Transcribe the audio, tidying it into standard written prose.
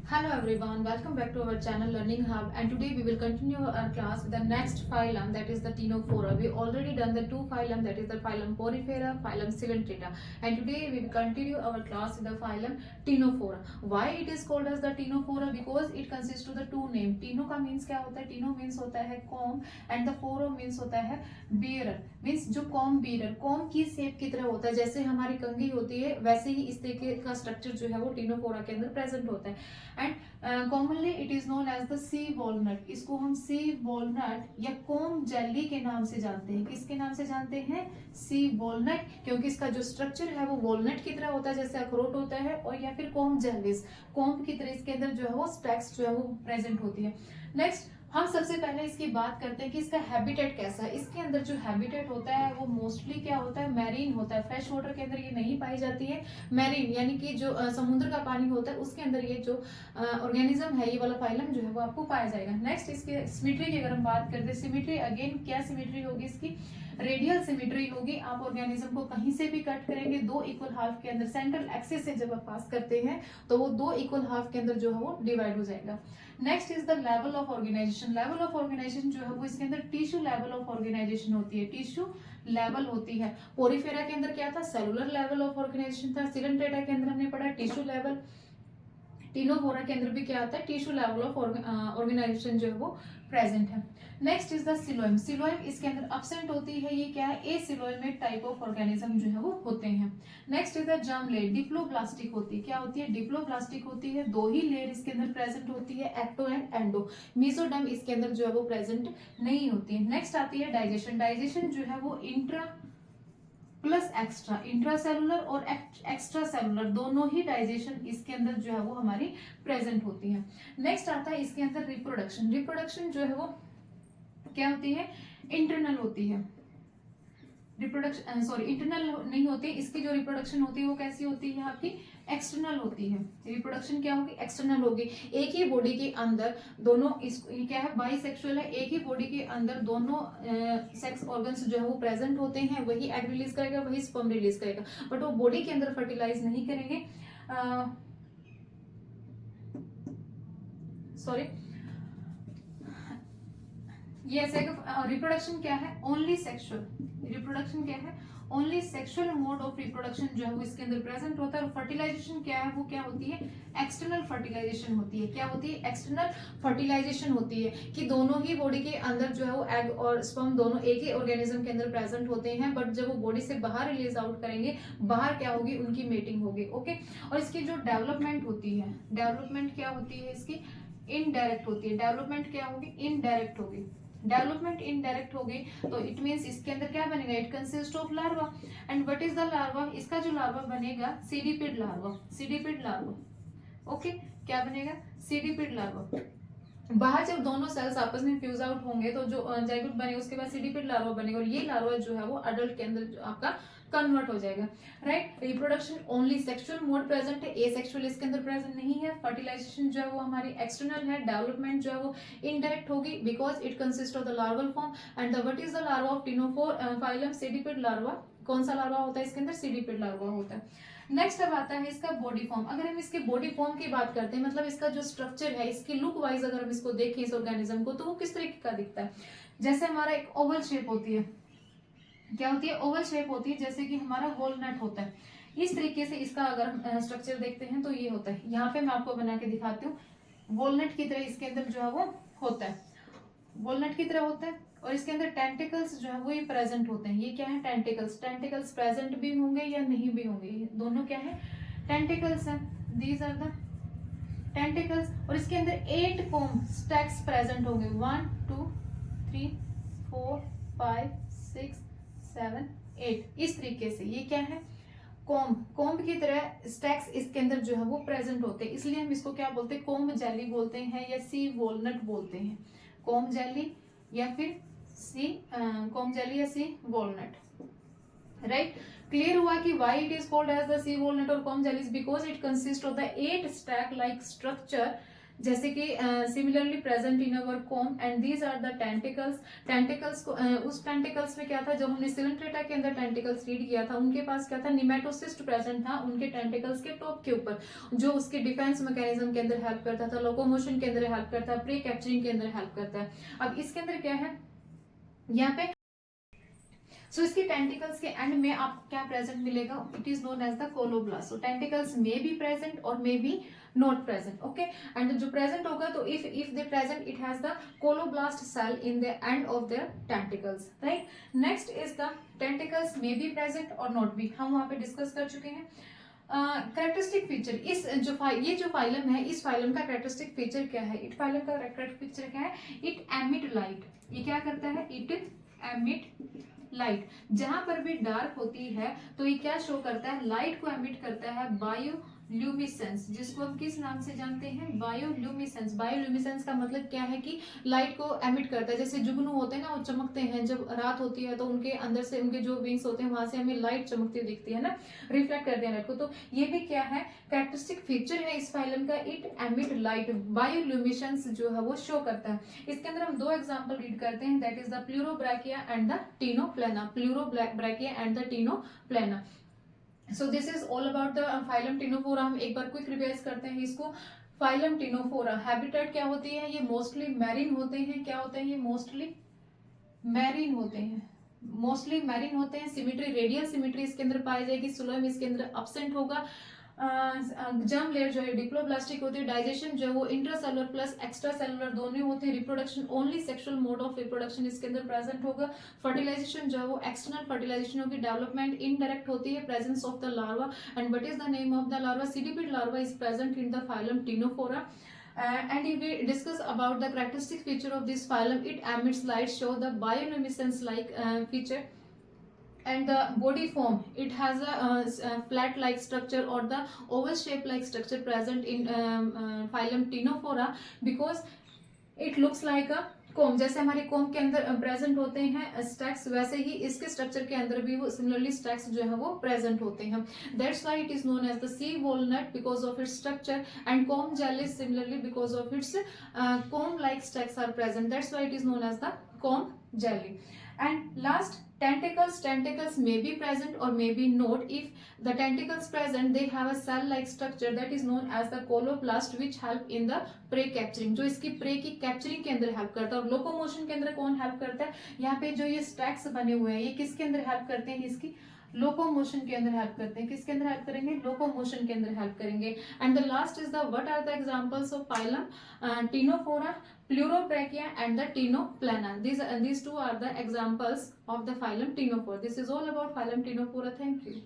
Hello everyone, welcome back to our channel Learning Hub, and today we will continue our class with the next phylum, that is the Ctenophora. We already done the two phylum, that is the phylum Porifera, phylum Coelenterata, and today we will continue our class with the phylum Ctenophora. Why it is called as the Ctenophora? Because it consists of the two name. Cteno का means क्या होता है? Cteno means होता है comb and the phora means होता है bearer, means जो comb bearer, comb की shape की तरह होता है, जैसे हमारी कंघी होती है वैसे ही इस तरीके का स्ट्रक्चर जो है वो Ctenophora के अंदर प्रेजेंट होता है. And commonly it is known as the sea walnut. इसको हम सी वॉलनट या कोम जेली के नाम से जानते हैं. किसके नाम से जानते हैं? सी वॉलनट, क्योंकि इसका जो स्ट्रक्चर है वो वॉलनट की तरह होता है, जैसे अखरोट होता है, और या फिर कोम जेलीज, कोम की तरह इसके अंदर जो है वो स्टैक्स जो है वो प्रेजेंट होती है. नेक्स्ट हम सबसे पहले इसकी बात करते हैं कि इसका हैबिटेट कैसा है. इसके अंदर जो हैबिटेट होता है वो मोस्टली क्या होता है? मैरीन होता है. फ्रेश वाटर के अंदर ये नहीं पाई जाती है. मैरीन यानी कि जो समुद्र का पानी होता है उसके अंदर ये जो ऑर्गेनिज्म है, ये वाला फाइलम जो है वो आपको पाया जाएगा. नेक्स्ट इसके सिमेट्री की अगर हम बात करते हैं, सिमेट्री अगेन क्या सिमेट्री होगी इसकी? रेडियल सिमेट्री होगी. आप ऑर्गेनिज्म को कहीं से भी कट करेंगे दो इक्वल हाफ के अंदर, सेंट्रल एक्सिस से जब आप पास करते हैं तो वो दो इक्वल हाफ के अंदर जो है वो डिवाइड हो जाएगा. Next is the level of organisation. Level of organisation जो है वो इसके अंदर टिश्यू लेवल ऑफ ऑर्गेनाइजेशन होती है. टिश्यू लेवल होती है. पोरीफेरा के अंदर क्या था? सेलुलर लेवल ऑफ ऑर्गेनाइजेशन था. सिलेंट्रेटा के अंदर हमने पढ़ा टिश्यू लेवल. टीनोफोरा के अंदर भी क्या आता है? टिश्यू लेवल ऑफ ऑर्गेनाइजेशन जो है वो प्रेजेंट है. Next is the coelom. Coelom इसके अंदर अब्सेंट होती है. ये क्या है? Acoelomate type of organism जो है वो होते हैं. Next is the germ layer. Diploblastic होती है. क्या होती है? डिप्लोब्लास्टिक होती है. दो ही लेयर इसके अंदर प्रेजेंट होती है, एक्टो एंड एंडो. मीसोडर्म इसके अंदर जो है वो प्रेजेंट नहीं होती है. नेक्स्ट आती है डाइजेशन. डाइजेशन जो है वो इंट्रा प्लस एक्स्ट्रा, इंट्रासेलुलर और एक्स्ट्रा सेलुलर दोनों ही डाइजेशन इसके अंदर जो है वो हमारी प्रेजेंट होती है. नेक्स्ट आता है इसके अंदर रिप्रोडक्शन. रिप्रोडक्शन जो है वो क्या होती है? इंटरनल होती है. रिप्रोडक्शन इंटरनल नहीं होती. इसकी जो रिप्रोडक्शन होती है वो कैसी होती है? आपकी एक्सटर्नल होती है. रिप्रोडक्शन क्या होगी? एक्सटर्नल होगी. एक ही बॉडी के अंदर दोनों क्या है? बाइसेक्सुअल है. एक ही बॉडी के अंदर दोनों सेक्स ऑर्गन्स जो है वो प्रेजेंट होते हैं. वही एग रिलीज करेगा, वही स्पर्म रिलीज करेगा, बट वो बॉडी के अंदर फर्टिलाइज नहीं करेंगे. सॉरी ये ऐसे रिप्रोडक्शन क्या है? Only sexual. रिप्रोडक्शन क्या है? Only sexual mode of reproduction जो है वो इसके अंदर प्रेजेंट होता है. और फर्टिलाइजेशन क्या है? वो क्या होती है? एक्सटर्नल फर्टिलाइजेशन होती है. क्या होती है? एक्सटर्नल फर्टिलाइजेशन होती है कि दोनों ही बॉडी के अंदर जो है वो एग और स्पर्म दोनों एक ही ऑर्गेनिज्म के अंदर प्रेजेंट होते हैं, बट जब वो बॉडी से बाहर रिलीज आउट करेंगे, बाहर क्या होगी? उनकी मेटिंग होगी. ओके. और इसकी जो डेवलपमेंट होती है, डेवलपमेंट क्या होती है इसकी? इनडायरेक्ट होती है. डेवलपमेंट क्या होगी? इनडायरेक्ट होगी. डेवलपमेंट इनडायरेक्ट होगी तो इट मींस इसके अंदर क्या बनेगा? It consist of larva. And what is the larva? इसका जो लार्वा बनेगा सीडीपिड लार्वा. सीडीपिड लार्वा. ओके. क्या बनेगा? सीडीपिड लार्वा. बाहर जब दोनों सेल्स आपस में फ्यूज आउट होंगे तो जो जाइगोट बनेगा उसके बाद सीडीपिड लार्वा बनेगा, और ये लार्वा जो है वो अडल्ट के अंदर आपका कन्वर्ट हो जाएगा. Right. Reproduction only sexual mode present है, एसेक्सुअल इसके अंदर प्रेजेंट नहीं है. फर्टिलाइजेशन जो है वो हमारी एक्सटर्नल है. डेवलपमेंट जो है वो इनडायरेक्ट होगी because it consist of the larval form. And what is the larva of ctenophore phylum? Cydippid larva. कौन सा लार्वा होता है इसके अंदर? सीडीपिड लार्वा होता है. नेक्स्ट अब आता है इसका बॉडी फॉर्म. अगर हम इसके बॉडी फॉर्म की बात करते हैं, मतलब इसका जो स्ट्रक्चर है, इसकी लुक वाइज अगर हम इसको देखें इस ऑर्गेनिज्म को, तो वो किस तरीके का दिखता है? जैसे हमारा एक ओवल शेप होती है. क्या होती है? ओवल शेप होती है, जैसे कि हमारा वॉलनट होता है. इस तरीके से इसका अगर हम स्ट्रक्चर देखते हैं तो ये होता है. यहाँ पे मैं आपको बना के दिखाती हूँ. वॉलनट की तरह इसके अंदर जो है वो होता है. वॉलनट की तरह होता है. और इसके अंदर टेंटिकल्स जो है वो ये प्रेजेंट होते हैं. ये क्या है? टेंटिकल्स. टेंटिकल्स प्रेजेंट भी होंगे या नहीं भी होंगे, दोनों क्या है? टेंटिकल्स हैं. These are the tentacles. और इसके अंदर 8 कोम स्टैक्स प्रेजेंट होंगे. 1 2 3 4 5 6 7 8. इस तरीके से ये क्या है? कोम्ब. कोम्ब की तरह स्टैक्स इसके अंदर जो है वो प्रेजेंट होते हैं. इसलिए हम इसको क्या बोलते हैं? कोम्ब जेली बोलते हैं या सी वॉलनट बोलते हैं. कोम्ब जेली या फिर सी कोम्ब जेली या सी वॉलनट. राइट. क्लियर हुआ कि why it is called as the sea walnut or comb jelly? Because it consists of the 8 stack like structure जैसे कि similarly present in our comb and these are the tentacles. Tentacles को उस tentacles में क्या था, जब हमने Coelenterata के अंदर टेंटिकल्स रीड किया था, उनके पास क्या था, निमेटोसिस्ट प्रेजेंट था उनके टेंटिकल्स के टॉप के ऊपर, जो उसके डिफेंस मैकेनिज्म के अंदर हेल्प करता था, लोकोमोशन के अंदर हेल्प करता है, प्री कैप्चरिंग के अंदर हेल्प करता है। अब इसके अंदर क्या है यहाँ पे, सो इसके टेंटिकल्स के एंड में आपको क्या प्रेजेंट मिलेगा, it is known as the colloblast. So tentacles may be present और may be not present, okay. And जो प्रेजेंट होगा, तो if they present, it has the colloblast cell in the end of their tentacles, right. Next is the tentacles may be present और not be, हम वहां पे discuss कर चुके हैं। कैरेक्टरिस्टिक फीचर, इस ये जो फाइलम है, इस फाइलम का कैरेक्टरिस्टिक फीचर क्या है, इट फाइलम का कैरेक्टरिस्टिक फीचर क्या है, इट एमिट लाइट। ये क्या करता है, इट एमिट लाइट। जहां पर भी डार्क होती है तो ये क्या शो करता है, लाइट को एमिट करता है, बायोल्यूमिसेंस, जिसको हम किस नाम से जानते हैं, बायोल्यूमिसेंस। बायोल्यूमिसेंस का मतलब क्या है कि लाइट को एमिट करता है। जैसे जुगनू होते हैं ना, वो चमकते हैं, जब रात होती है तो उनके अंदर से, उनके जो विंग्स होते हैं, वहां से हमें लाइट चमकती हुई दिखती है ना, रिफ्लेक्ट करते हैं लाइट को। तो ये भी क्या है, कैरेक्टरिस्टिक फीचर है इस फाइलम का, इट एमिट लाइट, बायोल्यूमिसेंस जो है वो शो करता है। इसके अंदर हम दो एग्जांपल रीड करते हैं, that is the pleurobrachia and the ctenoplana. Pleurobrachia and the ctenoplana. So this is all about the phylum ctenophora. हम एक बार क्विक रिवाइज करते हैं इसको। फाइलम टीनोफोरा हैबिटेट क्या होती है, ये मोस्टली मैरीन होते हैं। क्या होते हैं ये, मोस्टली मैरीन होते हैं, मोस्टली मैरीन होते हैं। सिमेट्री, रेडियल सिमेट्री इसके अंदर पाई जाएगी, सुलोम इसके अंदर अब्सेंट होगा। जर्म लेयर जो है डिप्लोब्लास्टिक होती है। डाइजेशन जो है वो इंट्रासेलुलर प्लस एक्स्ट्रा सेलुलर दोनों होते हैं। Reproduction only sexual mode of reproduction इसके अंदर प्रेजेंट होगा। फर्टिलाइजेशन जो है वो एक्सटर्नल फर्टिलाइजेशन होगी। डेवलपमेंट इनडायरेक्ट होती है, presence of the larva. And what is the name of the larva, cydippid larva is present in the phylum ctenophora. And if we discuss about the characteristic feature of this phylum, it emits light, show the bioluminescence like feature. And the body form, it has a flat like structure or the oval shape like structure present in phylum Ctenophora, because it looks like a comb. जैसे हमारे comb के अंदर present होते हैं stacks, वैसे ही इसके structure के अंदर भी वो सिमिलरली स्टैक्स जो है वो प्रेजेंट होते हैं। That's why it is known as the sea walnut because of its structure, and comb jelly similarly because of its comb like stacks are present. That's why it is known as the comb jelly. And last, tentacles. Tentacles may be present or may be not. If the tentacles present, they have a cell like structure that is known as the coloplast, which help in the prey capturing. जो इसकी prey की capturing के अंदर help करता है। और locomotion के अंदर कौन help करता है, यहाँ पे जो ये stacks बने हुए हैं, ये किसके अंदर help करते हैं, इसकी लोकोमोशन के अंदर हेल्प करते हैं। किसके अंदर हेल्प करेंगे, लोकोमोशन के अंदर हेल्प करेंगे। And the last is the what are the examples of phylum ctenophora, pleurobrachia and the ctenoplana. These two are the examples of the phylum Ctenophora. This is all about phylum Ctenophora. Thank you.